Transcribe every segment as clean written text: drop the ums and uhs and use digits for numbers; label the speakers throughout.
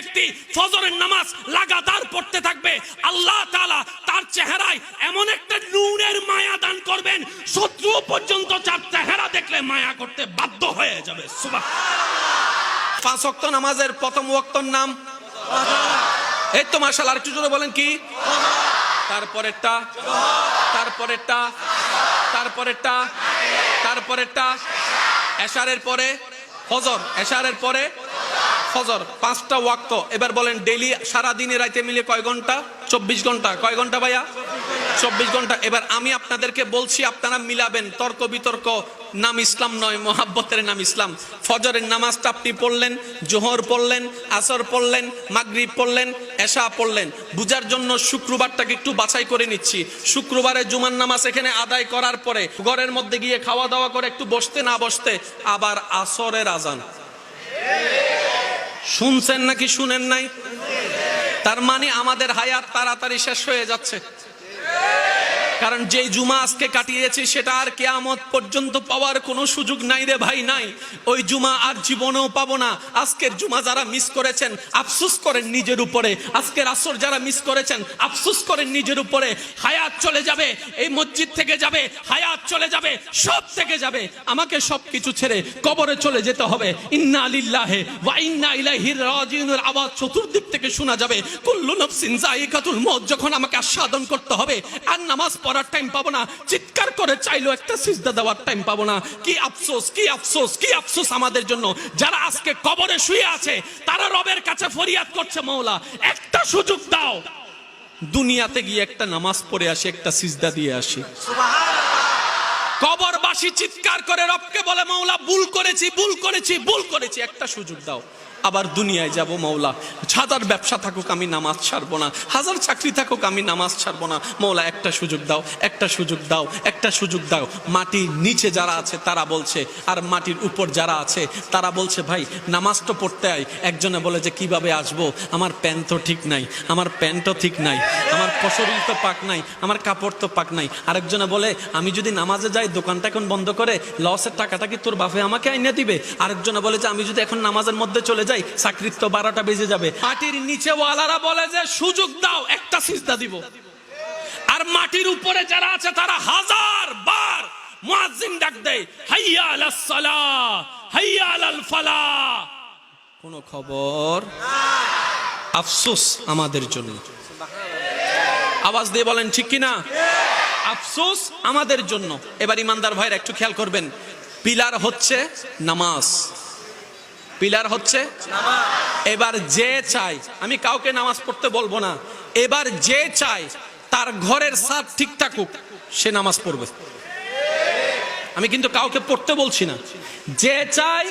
Speaker 1: ব্যক্তি ফজরের নামাজ লাগাতার পড়তে থাকবে, আল্লাহ তাআলা তার চেহারায় এমন একটা নূরের মায়া দান করবেন, শত্রু পর্যন্ত তার চেহারা দেখলে মায়া করতে বাধ্য হয়ে যাবে। সুবহানাল্লাহ। 5 ওয়াক্ত নামাজের প্রথম ওয়াক্তর নাম, এই তো মাশাআল্লাহ, আরেকটু জোরে বলেন কি? তারপরেরটা, তারপরেরটা, তারপরেরটা, তারপরেরটা এশারের পরে ফজর, এশারের পরে ফজর, 5টা ওয়াক্ত। এবার বলেন ডেইলি সারা দিনে রাতে মিলে কয় ঘন্টা? 24 ঘন্টা। কয় ঘন্টা ভাইয়া? 24 ঘন্টা। এবার আমি আপনাদেরকে বলছি, আপনারা মিলাবেন, তর্ক বিতর্ক নাম ইসলাম নয়, মোহাব্বতের নাম ইসলাম। ফজরের নামাজটা আপনি পড়লেন, জোহর পড়লেন, আসর পড়লেন, মাগরিব পড়লেন, এশা পড়লেন। বুঝার জন্য শুক্রবারটাকে একটু বাছাই করে নিচ্ছি। শুক্রবারে জুমার নামাজ এখানে আদায় করার পরে ঘরের মধ্যে গিয়ে খাওয়া দাওয়া করে একটু বসতে না বসতে আবার আসরের আজান। শুনছেন নাকি শুনেন নাই? তার মানে আমাদের হায়াত তাড়াতাড়ি শেষ হয়ে যাচ্ছে, কারণ যে জুমা আজকে কাটিয়েছি সেটা আর কিয়ামত পর্যন্ত পাওয়ার কোনো সুযোগ নাই রে ভাই, নাই। ওই জুমা আর জীবনেও পাবো না। আজকের জুমা যারা মিস করেছেন আফসোস করেন নিজের উপরে, আজকের আসর যারা মিস করেছেন আফসোস করেন নিজের উপরে। হায়াত চলে যাবে, এই মসজিদ থেকে যাবে, হায়াত চলে যাবে, সব থেকে যাবে। আমাকে সবকিছু ছেড়ে কবরে চলে যেতে হবে। ইন্না লিল্লাহি ওয়া ইন্না ইলাইহি রাজিউনের আওয়াজ চতুর্দিক থেকে শোনা যাবে। কুল্লু নাফসিন যায়িকাতুল মউত যখন আমাকে আস্বাদন করতে হবে, আর নামাজ পড়ার টাইম পাবো না, চিৎকার করে চাইলো একটা সিজদা দেওয়ার টাইম পাবো না। কি আফসোস, কি আফসোস, কি আফসোস আমাদের জন্য যারা আজকে কবরে শুয়ে আছে। তারা রবের কাছে ফরিয়াদ করছে, মওলা একটা সুযোগ দাও, দুনিয়াতে গিয়ে একটা নামাজ পড়ে আসি, একটা সিজদা দিয়ে আসি। সুবহানাল্লাহ। কবরবাসী চিৎকার করে রবকে বলে, মওলা ভুল করেছি, ভুল করেছি, ভুল করেছি, একটা সুযোগ দাও। আবার দুনিয়ায় যাব, মওলা হাজার ব্যবসা থাকুক আমি নামাজ ছাড়বো না, হাজার চাকরি থাকুক আমি নামাজ ছাড়বো না, মওলা একটা সুযোগ দাও, একটা সুযোগ দাও, একটা সুযোগ দাও। মাটির নিচে যারা আছে তারা বলছে, আর মাটির উপর যারা আছে তারা বলছে, ভাই নামাজ তো পড়তে আয়। একজনে বলে যে কিভাবে আসবো, আমার প্যান্ট তো ঠিক নাই, আমার প্যান্টও ঠিক নাই, আমার শরীর তো পাক নাই, আমার কাপড় তো পাক নাই। আরেকজনে বলে আমি যদি নামাজে যাই দোকানটা এখন বন্ধ করে লসের টাকাটা কি তোর বাপে আমাকে আইনা দিবে। আরেকজনে বলে যে আমি যদি এখন নামাজের মধ্যে চলে যাই চাকরির তো 12টা বেজে যাবে। মাটির নিচে ওয়ালারা বলে যে সুযোগ দাও, একটা সিজদা দিব। আর মাটির উপরে যারা আছে তারা হাজার বার মুয়াজ্জিন ডাক দেয়, হাইয়া আলাস সালাহ, হাইয়া আলাল ফালাহ, কোনো খবর নাই। আফসোস আমাদের জন্য। আওয়াজ দিয়ে বলেন ঠিক কিনা? আফসোস আমাদের জন্য। এবার ইমানদার ভাইরা একটু খেয়াল করবেন, পিলার হচ্ছে নামাজ, পিলার হচ্ছে নামাজ। এবার যে চাই, আমি কাউকে নামাজ পড়তে বলবো না, এবার যে চাই তার ঘরের ছাদ ঠিক থাকুক সে নামাজ পড়বে। আমি কিন্তু কাউকে পড়তে বলছি না, যে চাই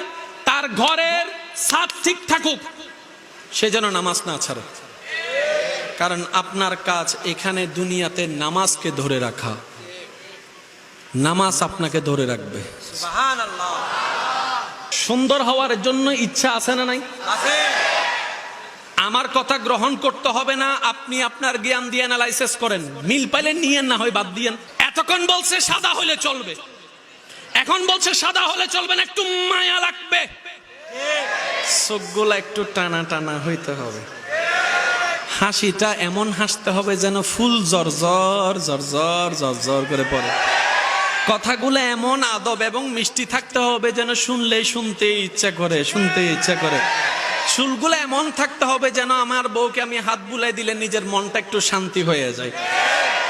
Speaker 1: তার ঘরের ছাদ ঠিক থাকুক সে যেন নামাজ না ছাড়ে। কারণ আপনার কাজ এখানে দুনিয়াতে নামাজকে ধরে রাখা, নামাজ আপনাকে ধরে রাখবে। সুবহানাল্লাহ। সুন্দর হওয়ার জন্য ইচ্ছা আছে না নাই? আছে। আমার কথা গ্রহণ করতে হবে না, আপনি আপনার জ্ঞান দিয়ে অ্যানালাইসিস করেন, মিল পাইলে নিয়েন, না হয় বাদ দিয়েন। এতক্ষণ বলছে সাদা হলে চলবে, এখন বলছে সাদা হলে চলবে না, একটু মায়া লাগবে, চোখগুলা একটু টানা টানা হইতে হবে, হাসিটা এমন হাসতে হবে যেন ফুল জর্জর জর্জর জর্জর করে পড়ে, কথাগুলো এমন আদব এবং মিষ্টি থাকতে হবে যেন শুনলেই শুনতে ইচ্ছা করে, শুনতে ইচ্ছা করে। চুলগুলো এমন থাকতে হবে যেন আমার বউকে আমি হাত বুলাই দিলে নিজের মনটা একটু শান্তি হয়ে যায়।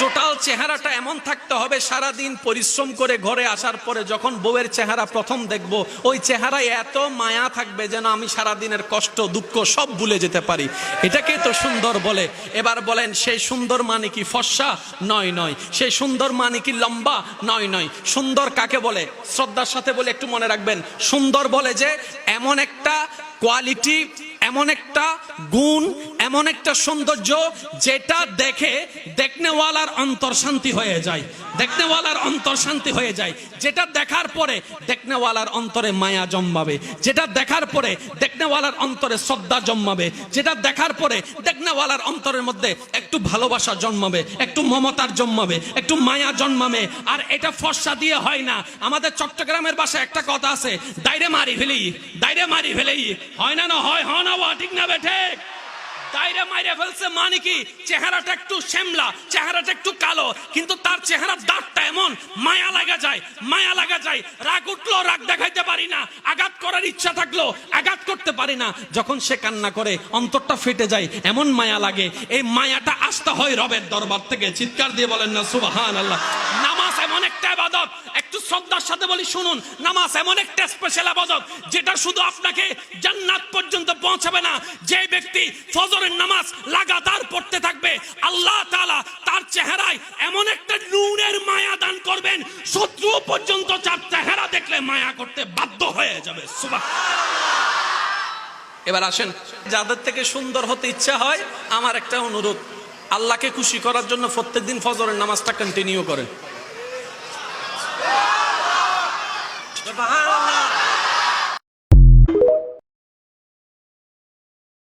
Speaker 1: টোটাল চেহারাটা এমন থাকতে হবে, সারাদিন পরিশ্রম করে ঘরে আসার পরে যখন বউয়ের চেহারা প্রথম দেখবো, ওই চেহারায় এত মায়া থাকবে যেন আমি সারাদিনের কষ্ট দুঃখ সব ভুলে যেতে পারি। এটাকে তো সুন্দর বলে। এবার বলেন, সেই সুন্দর মানে কি ফর্সা? নয় নয়। সেই সুন্দর মানে কি লম্বা? নয় নয়। সুন্দর কাকে বলে? শ্রদ্ধার সাথে বলে একটু মনে রাখবেন, সুন্দর বলে যে এমন একটা কোয়ালিটি, এমন একটা গুণ, এমন একটা সৌন্দর্য যেটা দেখে দেখনেওয়ালার অন্তর শান্তি হয়ে যায়, দেখনেওয়ালার অন্তর শান্তি হয়ে যায়। যেটা দেখার পরে দেখনেওয়ালার অন্তরে মায়া জন্মাবে, যেটা দেখার পরে দেখনেওয়ালার অন্তরে শ্রদ্ধা জন্মাবে, যেটা দেখার পরে দেখনেওয়ালার অন্তরের মধ্যে একটু ভালোবাসা জন্মাবে, একটু মমতার জন্মাবে, একটু মায়া জন্মাবে। আর এটা ফর্সা দিয়ে হয় না। আমাদের চট্টগ্রামের ভাষায় একটা কথা আছে, দাইরে মারি ফেলি, দাইরে মারি ফেলি, হয় না? না হয়, হয় না? ঠিক না বেঠে? দাইরে মাইরে ফেলছে, মানে কি চেহারাটা একটু শ্যামলা, চেহারাটা একটু কালো, কিন্তু তার চেহারার দাঁতটা এমন মায়া লাগা যায়, মায়া লাগা যায়। রাগ উঠলো রাগ দেখাইতে পারি না, আঘাত করার ইচ্ছা থাকলো আঘাত করতে পারি না। যখন সে কান্না করে অন্তরটা ফেটে যায়, এমন মায়া লাগে। এই মায়াটা আসতে হয় রবের দরবার থেকে। চিৎকার দিয়ে বলেন না সুবহানাল্লাহ। নামাজ এমন একটা ইবাদত, একটু শ্রদ্ধার সাথে বলি শুনুন, নামাজ এমন একটা স্পেশাল ইবাদত যেটা শুধু আপনাকে জান্নাত পর্যন্ত পৌঁছাবে না। যে ব্যক্তি ফজরের নামাজ লাগাতার পড়তে থাকবে, আল্লাহ তাআলা তার চেহারায় এমন একটা নূরের মায়া দান করবেন, শত্রু পর্যন্ত তার চেহারা দেখলে মায়া করতে বাধ্য হয়ে যাবে। সুবহানাল্লাহ। এবার আসেন, যাদের থেকে সুন্দর হতে ইচ্ছা হয়, আমার একটা অনুরোধ, আল্লাহকে খুশি করার জন্য প্রত্যেকদিন ফজরের নামাজটা কন্টিনিউ করেন।